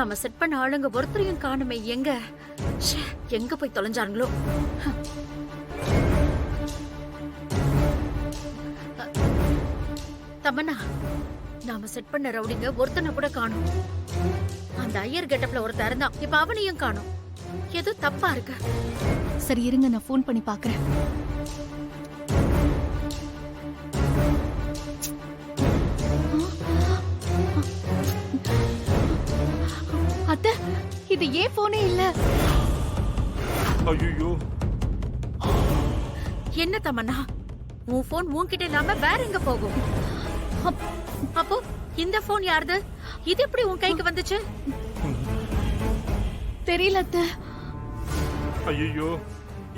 நாம செட் பண்ண ஆளுங்க ஒருத்தரையும் காணுமே. எங்க ச்சே, எங்க போய் தொலைஞ்சாங்களோ? தமன்னா, நாம செட் பண்ண ரவுடிங்க ஒருத்தனை கூட காணும். அந்த ஐயர் கெட்டப்ல ஒருத்தர் இருந்தான், இப்ப அவனையும் காணும். ஏதோ தப்பா இருக்கு. சரி இருங்க, நான் ஃபோன் பண்ணி பாக்குறேன். அத்தை, இது ஏன் போனே இல்ல. ஐயோ, என்ன தமன்னா, உன் போன் உன்கிட்ட இல்லாம வேற எங்க போகும்? அப்போ இந்த போன் யாருது? இது எப்படி உன் கைக்கு வந்துச்சு? தெரியல அத்தை. ஐயோ,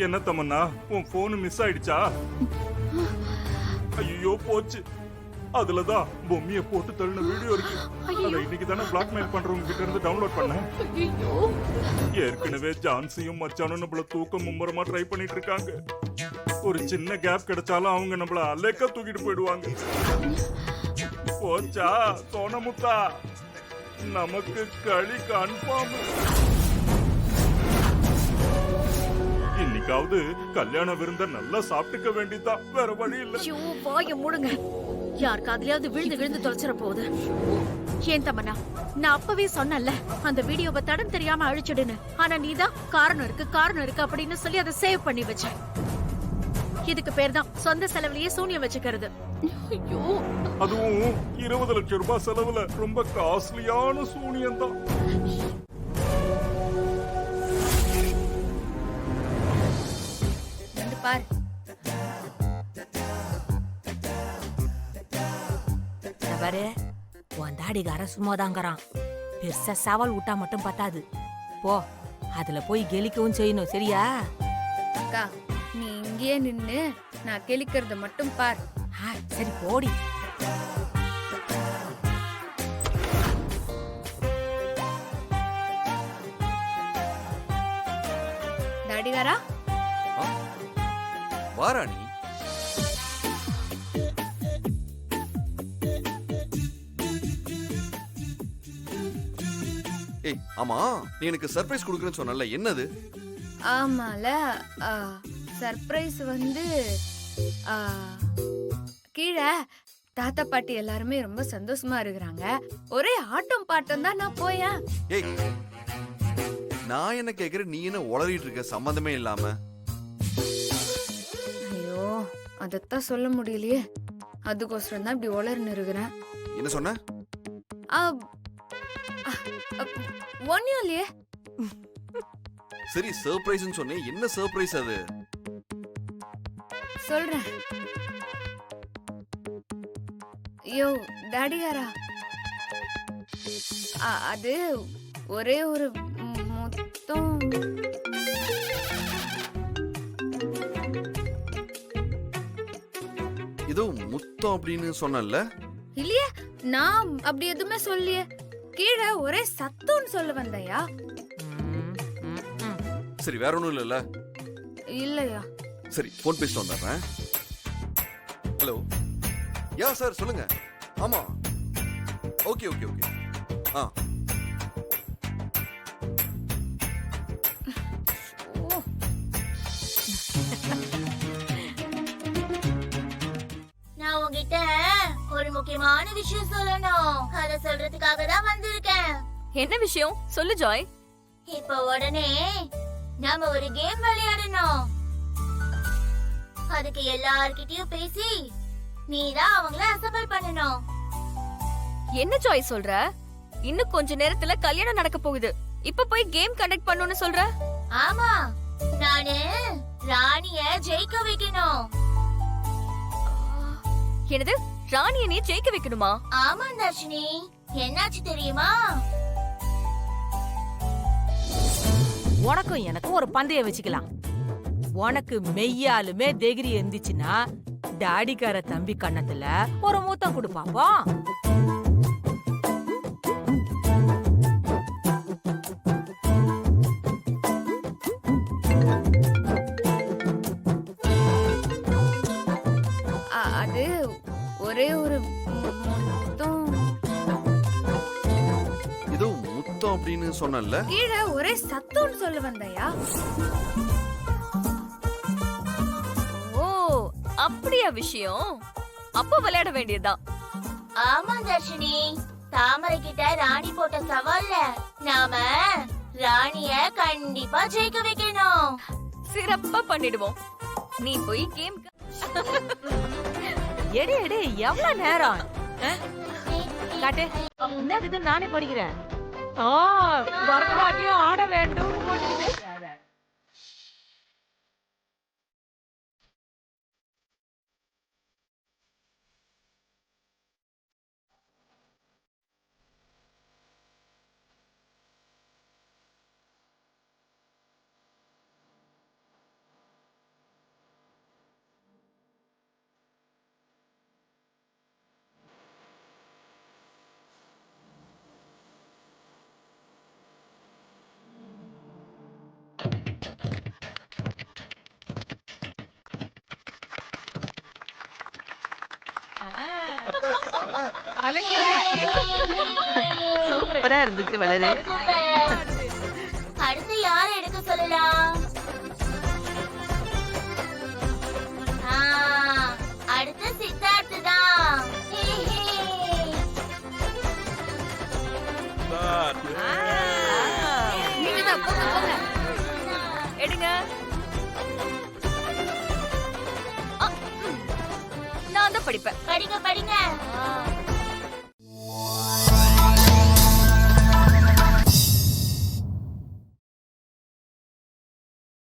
என்ன தமன்னா, உன் போன் மிஸ் ஆயிடுச்சா? ஐயோ போச்சு. அதுலதான் பொம்மைய போட்டு தள்ளின வீடியோ இருக்கு. அதை இன்னைக்கு தானே பிளாக்மெயில் பண்றவங்க கிட்ட இருந்து டவுன்லோட் பண்ணேன். ஏற்கனவே ஜான்சியும் மச்சானும் நம்மள தூக்க மும்முரமா ட்ரை பண்ணிட்டு இருக்காங்க. ஒரு சின்ன கேப் கிடைச்சாலும் அவங்க நம்மள அலேக்கா தூக்கிட்டு போயிடுவாங்க. போச்சா சோனமுத்தா, நமக்கு களி கன்ஃபார்ம். இன்னைக்காவது கல்யாண விருந்த நல்லா சாப்பிட்டுக்க வேண்டியதான், வேற வழி இல்ல. வாய மூடுங்க. யார் காதுலயாவது விழுந்து விழுந்து தொலைச்சிட போகுது. ஏன் தமன்னா, நான் அப்பவே சொன்னல அந்த வீடியோவை தடம் தெரியாம அழிச்சிடுன்னு. ஆனா நீதான் காரணம் இருக்கு அப்படின்னு சொல்லி அதை சேவ் பண்ணி வச்ச. இதுக்கு பேர் தான் சொந்த செலவுலயே சூனியம் வச்சுக்கிறது. ஐயோ, அதுவும் 20 லட்சம் ரூபாய் செலவுல ரொம்ப காஸ்ட்லியான சூனியம் தான். பாரு, பாரு, உன் தாடிகார சும்மாதாங்கிறான். பெருசா சவால் விட்டா மட்டும் பத்தாது. போ, அதுல போய் கெலிக்கவும் செய்யணும். சரியா? அக்கா, நீ இங்கேயே நின்னு நான் கெளிக்கிறத மட்டும் பார். சரி போடி. தாடிகாரா, வாராணி, ஏய் ஆமா, நீ எனக்கு சர்ப்ரைஸ் கொடுக்கறேன்னு சொன்னல, என்னது? ஆமால, சர்ப்ரைஸ் வந்து கீழே தாத்தா பாட்டி எல்லாருமே ரொம்ப சந்தோஷமா இருக்கிறாங்க. ஒரே ஆட்டம் பாட்டம் தான். நான் போயேன். ஏய், நான் என்ன கேக்குறேன், நீ என்ன உளறிட்டு இருக்க சம்பந்தமே இல்லாம? ஐயோ, அதத்தான் சொல்ல முடியலையே. அதுக்கோசரம் தான் இப்படி உளர்னு இருக்கிறேன். என்ன சொன்ன? ஒன்னும் இல்லையே. சரி, சர்ப்ரைஸ்னு சொன்னேன், என்ன சர்ப்ரைஸ் அது? சொல்றேன். ஐயோ டாடிகாரா, அது ஒரே ஒரு முத்தம். ஏதோ முத்தம் அப்படின்னு சொன்னல? இல்லையே, நான் அப்படி எதுவுமே சொல்லியே. கீழே ஒரே சத்தம்னு சொல்ல வந்தையா? சரி, வேற ஒண்ணும் இல்லல்ல? இல்லையா? சரி, போன் பேசிட்டு வந்துடுறேன். ஹலோ, யா சார், சொல்லுங்க. ஆமா, ஓகே ஓகே ஓகே. நான் உங்ககிட்ட ஒரு முக்கியமான விஷயம் சொல்லணும். அத சொல்றதுக்காக தான் வந்திருக்கேன். என்ன விஷயம் சொல்லு ஜாய். இப்ப உடனே நாம ஒரு கேம் விளையாடணும். அதுக்கு எல்லார்கிட்டயும் பேசி நீதான் அவங்கள அசம்பிள் பண்ணணும். என்ன ஜாய் சொல்ற? இன்னும் கொஞ்ச நேரத்துல கல்யாணம் நடக்க போகுது. இப்ப போய் கேம் கண்டக்ட் பண்ணனும்னு சொல்ற? ஆமா, நானு ராணிய ஜெயிக்க வைக்கணும். என்னது, ராணிய நீ ஜெயிக்க வைக்கணுமா? ஆமா தர்ஷினி, என்னாச்சு தெரியுமா? உனக்கும் எனக்கும் ஒரு பந்தயம் வச்சுக்கலாம். உனக்கு மெய்யாலுமே தைரியம் இருந்துச்சுன்னா டாடிக்கார தம்பி கண்ணத்துல ஒரு மூத்தம் கொடு பாப்போம். அது ஒரே ஒரு முத்தம். ஏதோ முத்தம் அப்படின்னு சொன்னல. கீழே ஒரே சத்தம்னு சொல்ல வந்தையா? ஓ அப்படியா விஷயம்? அப்ப விளையாட வேண்டியதுதான். ஆமா தர்ஷினி, தாமரை கிட்ட ராணி போட்ட சவால்ல நாம ராணிய கண்டிப்பா ஜெயிக்க வைக்கணும். சிறப்பா பண்ணிடுவோம். நீ போய் கேம் எடு எடு, எவ்வளவு நேரம்? காட்டு, என்னது நானே படிக்கிறேன். பரதநாட்டியம் ஆட வேண்டும். சூப்பரா இருந்துச்சு வளரு. அடுத்து யாரை எடுக்க சொல்லலாம்? அடுத்து சித்தார்த்து தான். நீங்கதான் போங்க போங்க. எடுங்க. நான் தான் படிப்பேன். படிங்க படிங்க.